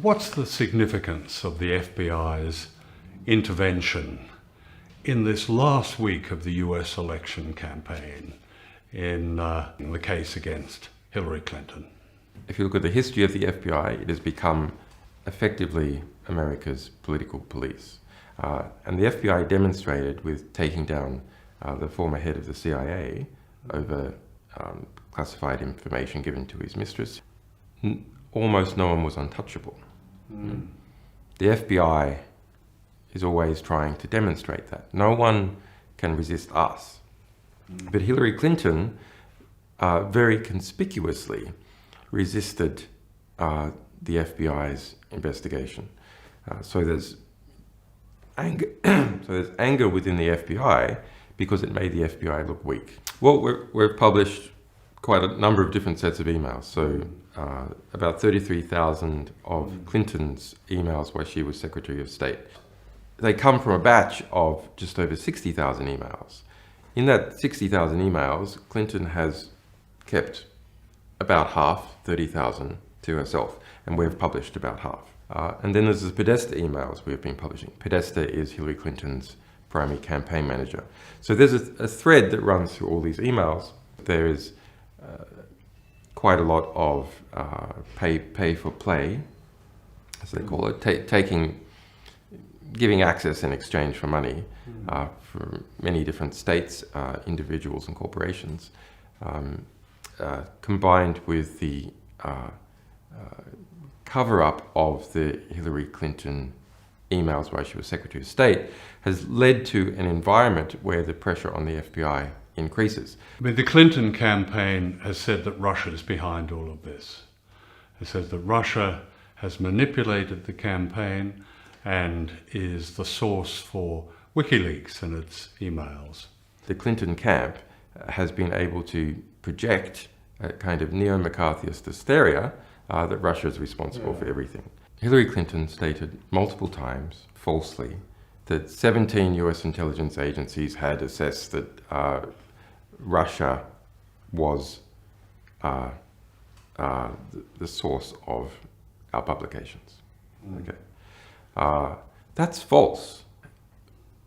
What's the significance of the FBI's intervention in this last week of the US election campaign in the case against Hillary Clinton? If you look at the history of the FBI, it has become effectively America's political police. And the FBI demonstrated with taking down the former head of the CIA over classified information given to his mistress. Almost no one was untouchable. The FBI is always trying to demonstrate that. No one can resist us. But Hillary Clinton very conspicuously resisted the FBI's investigation. So there's anger within the FBI because it made the FBI look weak. Well, we've published quite a number of different sets of emails. So about 33,000 of Clinton's emails while she was Secretary of State. They come from a batch of just over 60,000 emails. In that 60,000 emails, Clinton has kept about half, 30,000, to herself, and we've published about half. And then there's the Podesta emails we've been publishing. Podesta is Hillary Clinton's primary campaign manager. So there's a thread that runs through all these emails. There is quite a lot of pay for play, as they call it, giving access in exchange for money for many different states, individuals and corporations, combined with the cover-up of the Hillary Clinton emails while she was Secretary of State, has led to an environment where the pressure on the FBI increases. I mean, the Clinton campaign has said that Russia is behind all of this. It says that Russia has manipulated the campaign and is the source for WikiLeaks and its emails. The Clinton camp has been able to project a kind of neo-McCarthyist hysteria that Russia is responsible for everything. Hillary Clinton stated multiple times, falsely, that 17 US intelligence agencies had assessed that Russia was the source of our publications. Okay. That's false.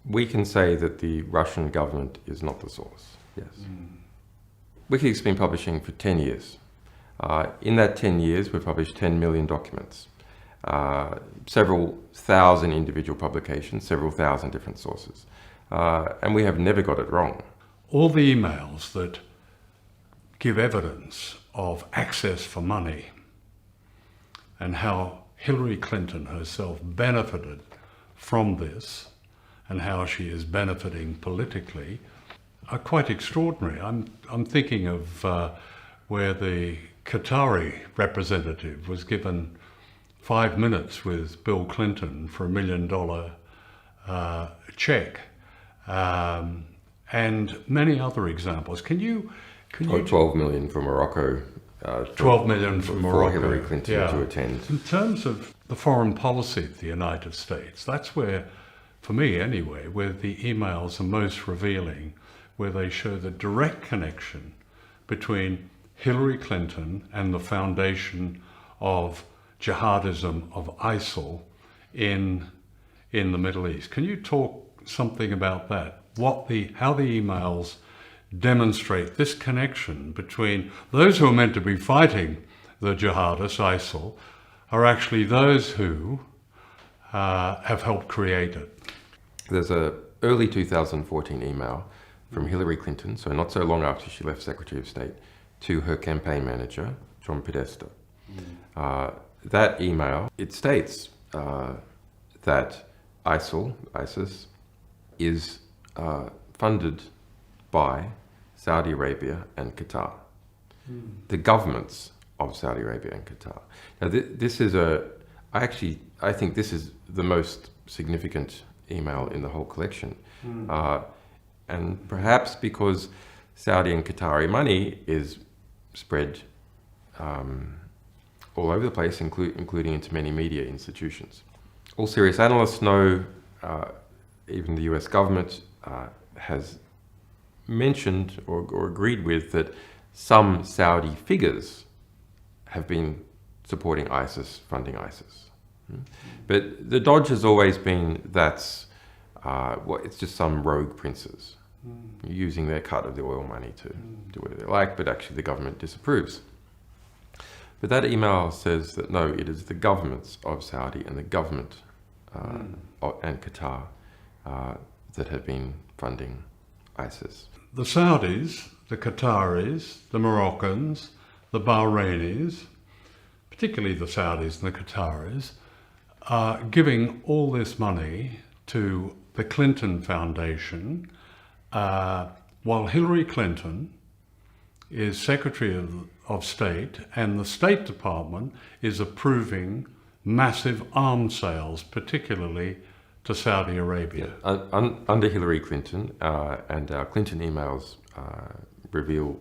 We can say that the Russian government is not the source. Yes. WikiLeaks has been publishing for 10 years. In that 10 years, we've published 10 million documents, several thousand individual publications, several thousand different sources. And we have never got it wrong. All the emails that give evidence of access for money and how Hillary Clinton herself benefited from this and how she is benefiting politically are quite extraordinary. I'm thinking of where the Qatari representative was given 5 minutes with Bill Clinton for $1 million check, and many other examples. Can you 12 million for Morocco. 12 million for Morocco. For Hillary Clinton to attend. In terms of the foreign policy of the United States, that's where, for me anyway, where the emails are most revealing, where they show the direct connection between Hillary Clinton and the foundation of jihadism, of ISIL in the Middle East. Can you talk something about that? How the emails demonstrate this connection between those who are meant to be fighting the jihadists, ISIL, are actually those who have helped create it. There's an early 2014 email from Hillary Clinton, so not so long after she left Secretary of State, to her campaign manager, John Podesta. That email, it states that ISIS, is funded by Saudi Arabia and Qatar, the governments of Saudi Arabia and Qatar. Now, this is I think this is the most significant email in the whole collection. And perhaps because Saudi and Qatari money is spread all over the place, including into many media institutions. All serious analysts know, even the US government has mentioned or agreed with that some Saudi figures have been supporting ISIS, funding ISIS. But the dodge has always been that's it's just some rogue princes using their cut of the oil money to do whatever they like, but actually the government disapproves. But that email says that no, it is the governments of Saudi and the government and Qatar that have been funding ISIS. The Saudis, the Qataris, the Moroccans, the Bahrainis, particularly the Saudis and the Qataris, are giving all this money to the Clinton Foundation, while Hillary Clinton is Secretary of State, and the State Department is approving massive arms sales, particularly to Saudi Arabia. Under Hillary Clinton, and our Clinton emails reveal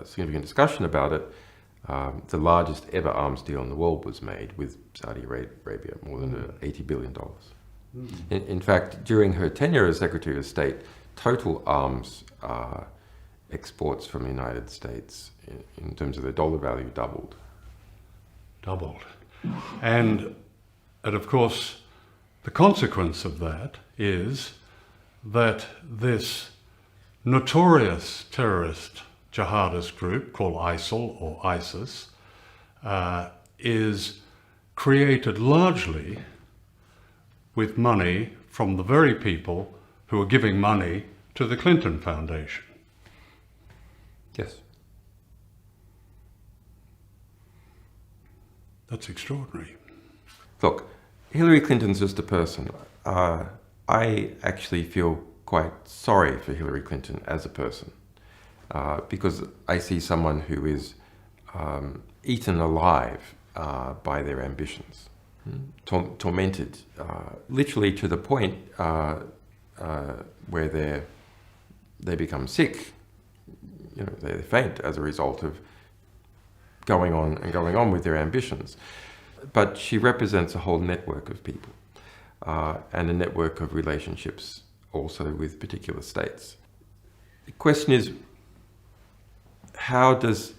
significant discussion about it, the largest ever arms deal in the world was made with Saudi Arabia, more than $80 billion. In fact, during her tenure as Secretary of State, total arms exports from the United States in terms of their dollar value doubled. And of course, the consequence of that is that this notorious terrorist jihadist group called ISIL or ISIS is created largely with money from the very people who are giving money to the Clinton Foundation. Yes. That's extraordinary. Look, Hillary Clinton's just a person. I actually feel quite sorry for Hillary Clinton as a person because I see someone who is eaten alive by their ambitions, tormented, literally to the point where they become sick. You know, they faint as a result of going on with their ambitions. But she represents a whole network of people and a network of relationships also with particular states. The question is, how does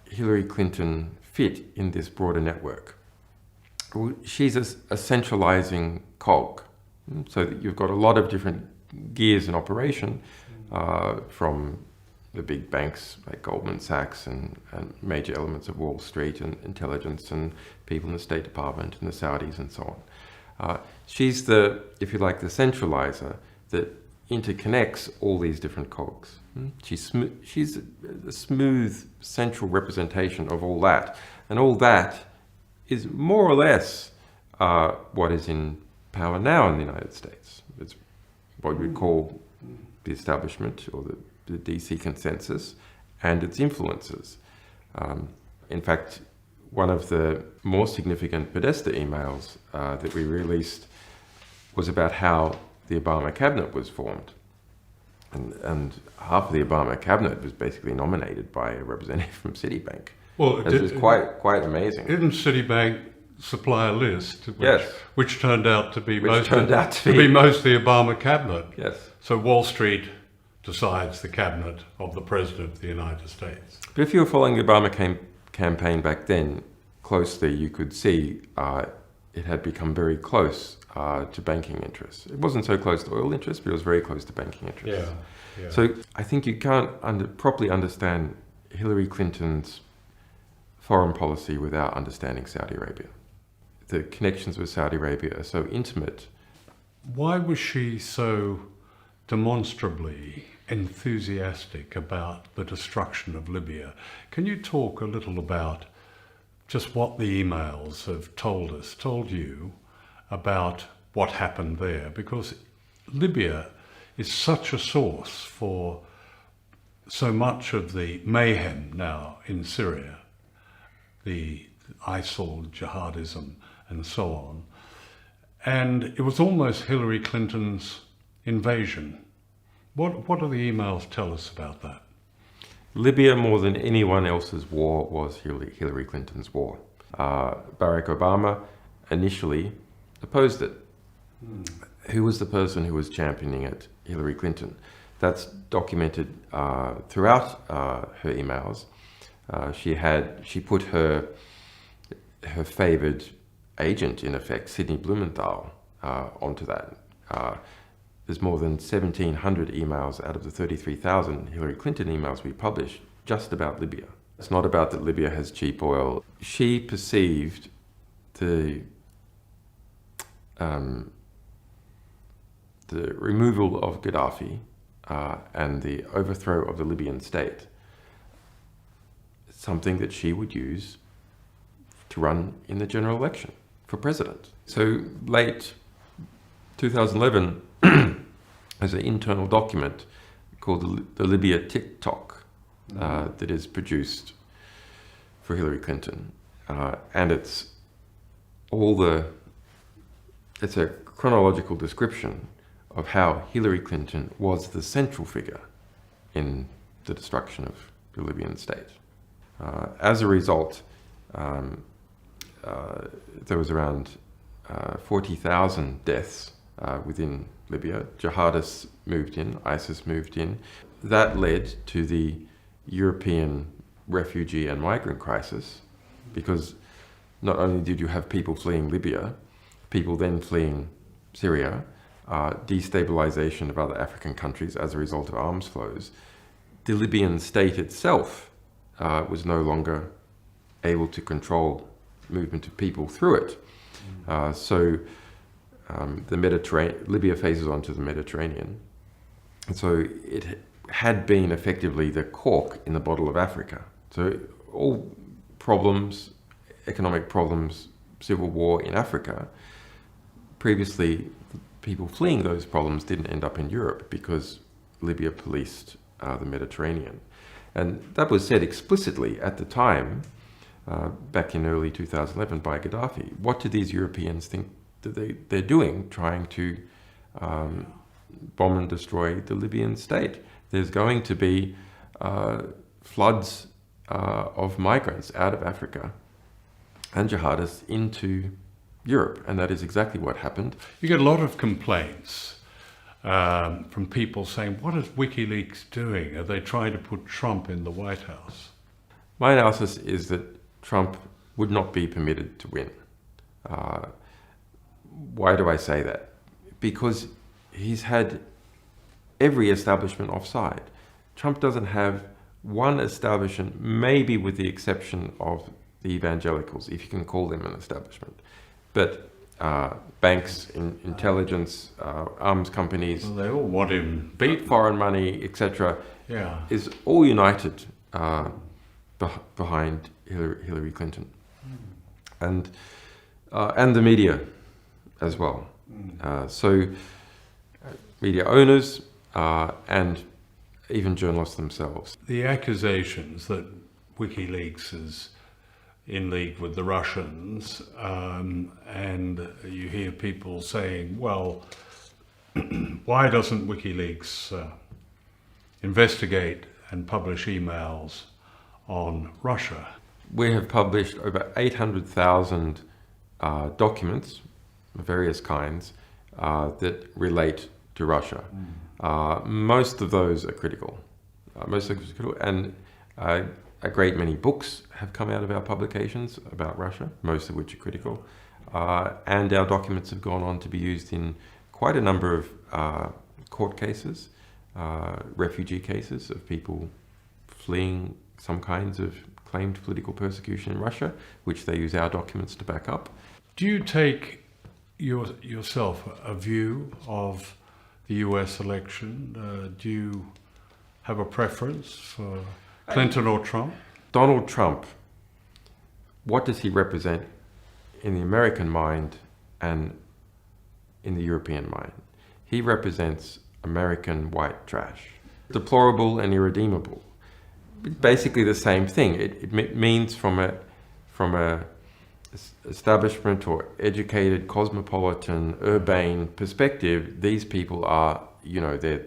Hillary Clinton fit in this broader network? Well, she's a centralizing cog, so that you've got a lot of different gears in operation from the big banks like Goldman Sachs and major elements of Wall Street and intelligence and people in the State Department and the Saudis and so on. She's the, if you like, the centralizer that interconnects all these different cogs. She's a smooth central representation of all that. And all that is more or less what is in power now in the United States. It's what we call the establishment or the DC consensus and its influences. In fact, one of the more significant Podesta emails that we released was about how the Obama cabinet was formed. And half of the Obama cabinet was basically nominated by a representative from Citibank. Well, it was quite amazing. Didn't Citibank supply a list which turned out to be most of the Obama cabinet? Yes. So Wall Street decides the cabinet of the President of the United States. But if you were following the Obama campaign back then closely, you could see it had become very close to banking interests. It wasn't so close to oil interests, but it was very close to banking interests. Yeah. So I think you can't properly understand Hillary Clinton's foreign policy without understanding Saudi Arabia. The connections with Saudi Arabia are so intimate. Why was she so demonstrably enthusiastic about the destruction of Libya? Can you talk a little about just what the emails have told you about what happened there, because Libya is such a source for so much of the mayhem now in Syria, the ISIL, jihadism, and so on. And it was almost Hillary Clinton's invasion. What do the emails tell us about that? Libya, more than anyone else's war, was Hillary Clinton's war. Barack Obama initially opposed it. Who was the person who was championing it? Hillary Clinton. That's documented throughout her emails. She put her favoured agent, in effect, Sidney Blumenthal, onto that. There's more than 1,700 emails out of the 33,000 Hillary Clinton emails we published just about Libya. It's not about that Libya has cheap oil. She perceived the removal of Gaddafi and the overthrow of the Libyan state, something that she would use to run in the general election for president. So late 2011, there's an internal document called the Libya TikTok that is produced for Hillary Clinton, and it's a chronological description of how Hillary Clinton was the central figure in the destruction of the Libyan state. As a result, there was around 40,000 deaths within Libya. Jihadists moved in, ISIS moved in. That led to the European refugee and migrant crisis, because not only did you have people fleeing Libya, people then fleeing Syria, destabilization of other African countries as a result of arms flows. The Libyan state itself was no longer able to control movement of people through it. The Mediterranean, Libya faces onto the Mediterranean. And so it had been effectively the cork in the bottle of Africa. So all problems, economic problems, civil war in Africa, previously people fleeing those problems didn't end up in Europe because Libya policed the Mediterranean. And that was said explicitly at the time, back in early 2011 by Gaddafi. What do these Europeans think that they're doing, trying to bomb and destroy the Libyan state? There's going to be floods of migrants out of Africa and jihadists into Europe, and that is exactly what happened. You get a lot of complaints from people saying, what is WikiLeaks doing? Are they trying to put Trump in the White House? My analysis is that Trump would not be permitted to win. Why do I say that? Because he's had every establishment offside. Trump doesn't have one establishment, maybe with the exception of the evangelicals, if you can call them an establishment. But banks, intelligence, arms companies, well, they all want him beat. Foreign money, etc., Yeah. is all united behind Hillary Clinton, and the media as well. So media owners and even journalists themselves. The accusations that WikiLeaks is in league with the Russians, and you hear people saying, well, why doesn't WikiLeaks investigate and publish emails on Russia? We have published over 800,000 documents of various kinds that relate to Russia. Most of those are critical. And a great many books have come out of our publications about Russia, most of which are critical. And our documents have gone on to be used in quite a number of court cases, refugee cases of people fleeing some kinds of claimed political persecution in Russia, which they use our documents to back up. Do you take yourself a view of the US election? Do you have a preference for Clinton or Trump? Donald Trump what does he represent in the American mind and in the European mind? He represents American white trash. Deplorable and irredeemable. Basically the same thing. It means from a establishment or educated, cosmopolitan, urbane perspective, these people are, you know, they're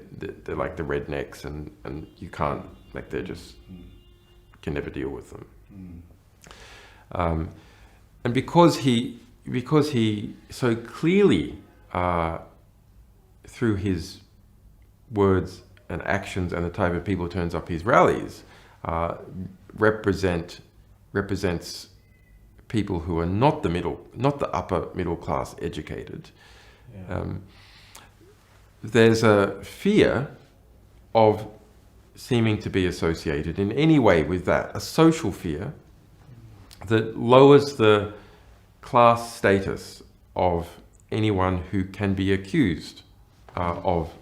like the rednecks, and you can't, like, they're just, can never deal with them. And because he so clearly, through his words and actions and the type of people who turns up his rallies, represents people who are not the upper middle class educated. Yeah. There's a fear of seeming to be associated in any way with that, a social fear that lowers the class status of anyone who can be accused of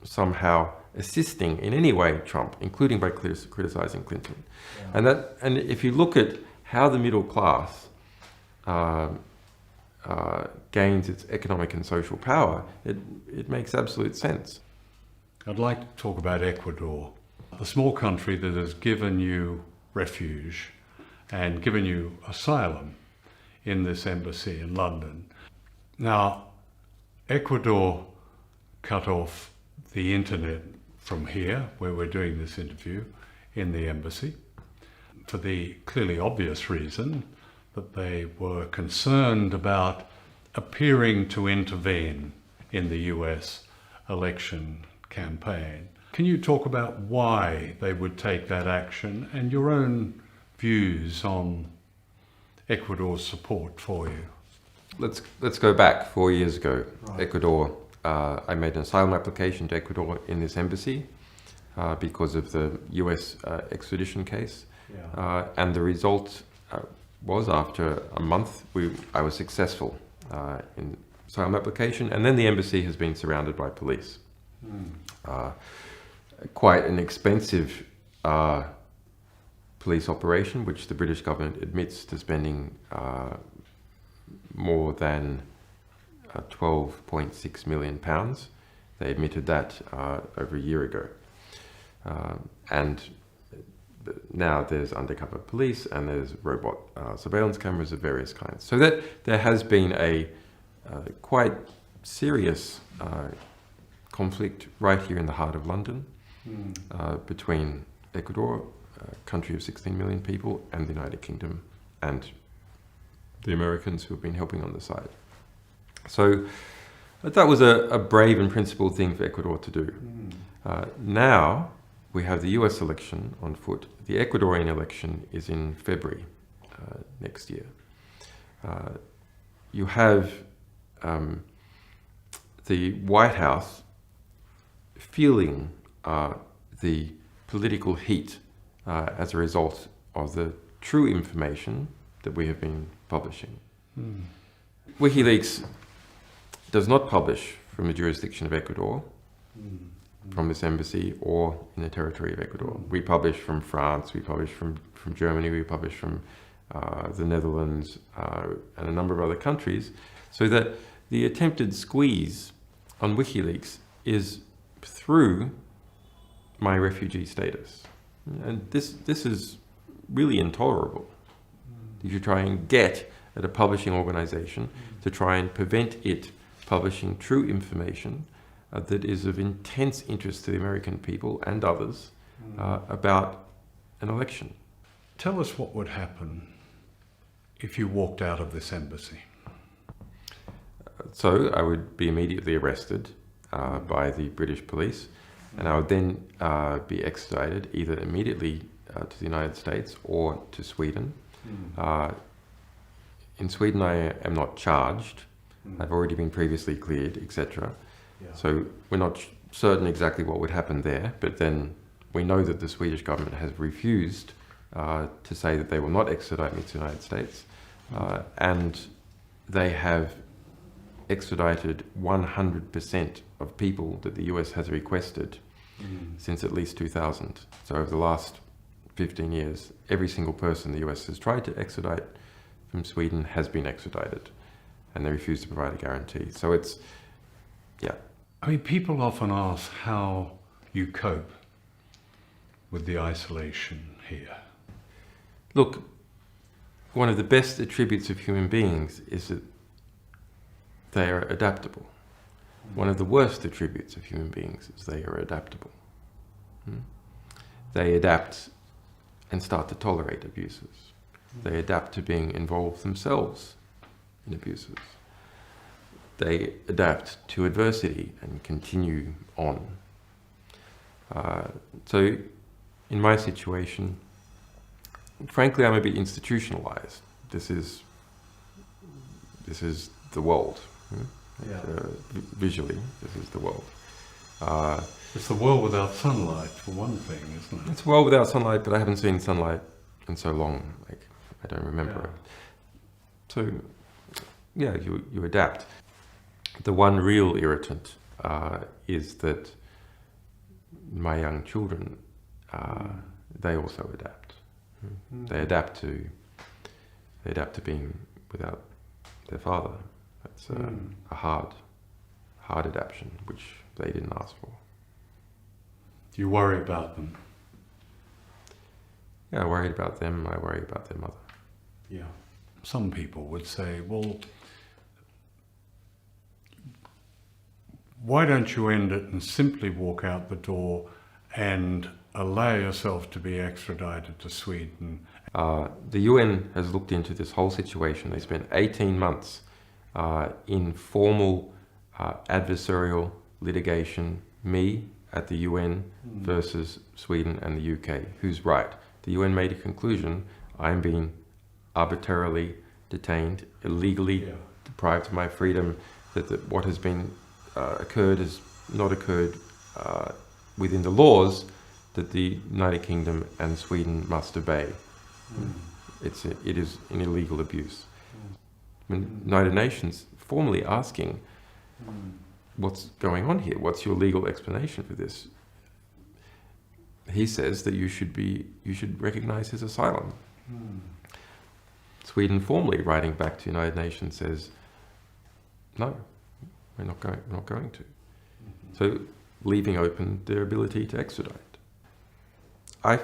somehow assisting in any way Trump, including by criticizing Clinton. Yeah. And if you look at how the middle class gains its economic and social power, it makes absolute sense. I'd like to talk about Ecuador, the small country that has given you refuge and given you asylum in this embassy in London. Now, Ecuador cut off the internet from here, where we're doing this interview, in the embassy, for the clearly obvious reason that they were concerned about appearing to intervene in the US election campaign. Can you talk about why they would take that action and your own views on Ecuador's support for you? Let's go back 4 years ago. Right. Ecuador, I made an asylum application to Ecuador in this embassy because of the US extradition case. Yeah. And the result was, after a month, I was successful in asylum application, and then the embassy has been surrounded by police. Quite an expensive police operation, which the British government admits to spending more than £12.6 million. They admitted that over a year ago. And now there's undercover police and there's robot surveillance cameras of various kinds. So that there has been a quite serious conflict right here in the heart of London between Ecuador, a country of 16 million people, and the United Kingdom and the Americans who have been helping on the side. So that was a brave and principled thing for Ecuador to do. Now we have the US election on foot. The Ecuadorian election is in February next year. You have the White House feeling the political heat as a result of the true information that we have been publishing. WikiLeaks does not publish from the jurisdiction of Ecuador, from this embassy, or in the territory of Ecuador. We publish from France, we publish from Germany, we publish from the Netherlands, and a number of other countries, so that the attempted squeeze on WikiLeaks is through my refugee status. And this is really intolerable. You try and get at a publishing organization to try and prevent it publishing true information that is of intense interest to the American people and others about an election. Tell us what would happen if you walked out of this embassy. So I would be immediately arrested by the British police, and I would then be extradited either immediately to the United States or to Sweden. In Sweden I am not charged. I've already been previously cleared, etc. Yeah. So we're not certain exactly what would happen there, but then we know that the Swedish government has refused to say that they will not extradite me to the United States, and they have extradited 100% of people that the US has requested since at least 2000. So over the last 15 years, every single person the US has tried to extradite from Sweden has been extradited, and they refuse to provide a guarantee. So it's, yeah. I mean, people often ask how you cope with the isolation here. Look, one of the best attributes of human beings is that they are adaptable. One of the worst attributes of human beings is they are adaptable. They adapt and start to tolerate abuses. They adapt to being involved themselves in abuses. They adapt to adversity and continue on. So in my situation, frankly, I'm a bit institutionalized. This is the world. Yeah. Visually, this is the world. It's the world without sunlight, for one thing, isn't it? It's a world without sunlight, but I haven't seen sunlight in so long. Like, I don't remember it. So, yeah, you adapt. The one real irritant is that my young children, they also adapt. They adapt to being without their father. That's a hard adaptation, which they didn't ask for. Do you worry about them? Yeah, I worried about them. I worry about their mother. Yeah. Some people would say, well, why don't you end it and simply walk out the door and allow yourself to be extradited to Sweden? The UN has looked into this whole situation. They spent 18 months in formal adversarial litigation, me at the UN versus Sweden and the UK. Who's right? The UN made a conclusion. I'm being arbitrarily detained, illegally deprived of my freedom, that what has been occurred has not occurred within the laws that the United Kingdom and Sweden must obey. It is an illegal abuse. When United Nations formally asking, what's going on here? What's your legal explanation for this? He says that you should recognize his asylum. Sweden formally writing back to United Nations says, no, we're not going to. So leaving open their ability to extradite. I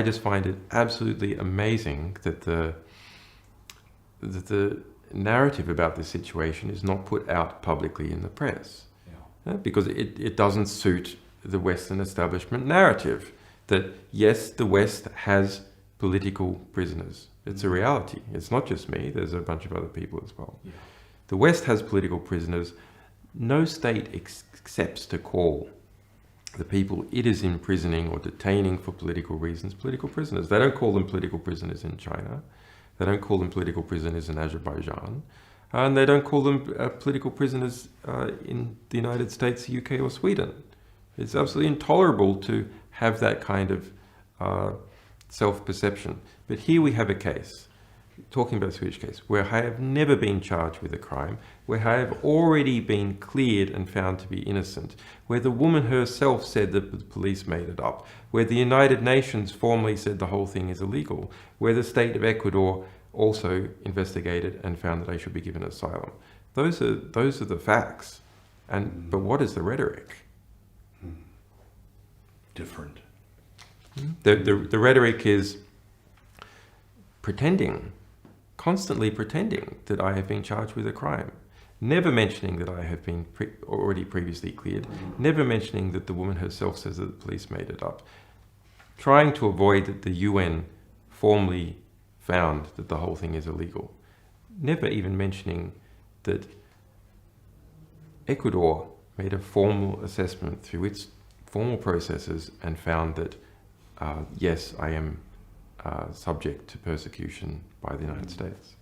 just find it absolutely amazing that the narrative about this situation is not put out publicly in the press, because it doesn't suit the Western establishment narrative that yes, the West has political prisoners. It's a reality. It's not just me. There's a bunch of other people as well. The West has political prisoners. No state accepts to call the people it is imprisoning or detaining for political reasons political prisoners. They don't call them political prisoners in China. They don't call them political prisoners in Azerbaijan. And they don't call them political prisoners in the United States, the UK or Sweden. It's absolutely intolerable to have that kind of self-perception. But here we have a case, talking about the Swedish case, where I have never been charged with a crime, where I have already been cleared and found to be innocent, where the woman herself said that the police made it up, where the United Nations formally said the whole thing is illegal, where the state of Ecuador also investigated and found that I should be given asylum. Those are the facts. But what is the rhetoric? Different. The rhetoric is pretending, constantly pretending that I have been charged with a crime, never mentioning that I have been already previously cleared, never mentioning that the woman herself says that the police made it up, trying to avoid that the UN formally found that the whole thing is illegal, never even mentioning that Ecuador made a formal assessment through its formal processes and found that yes, I am subject to persecution by the United States.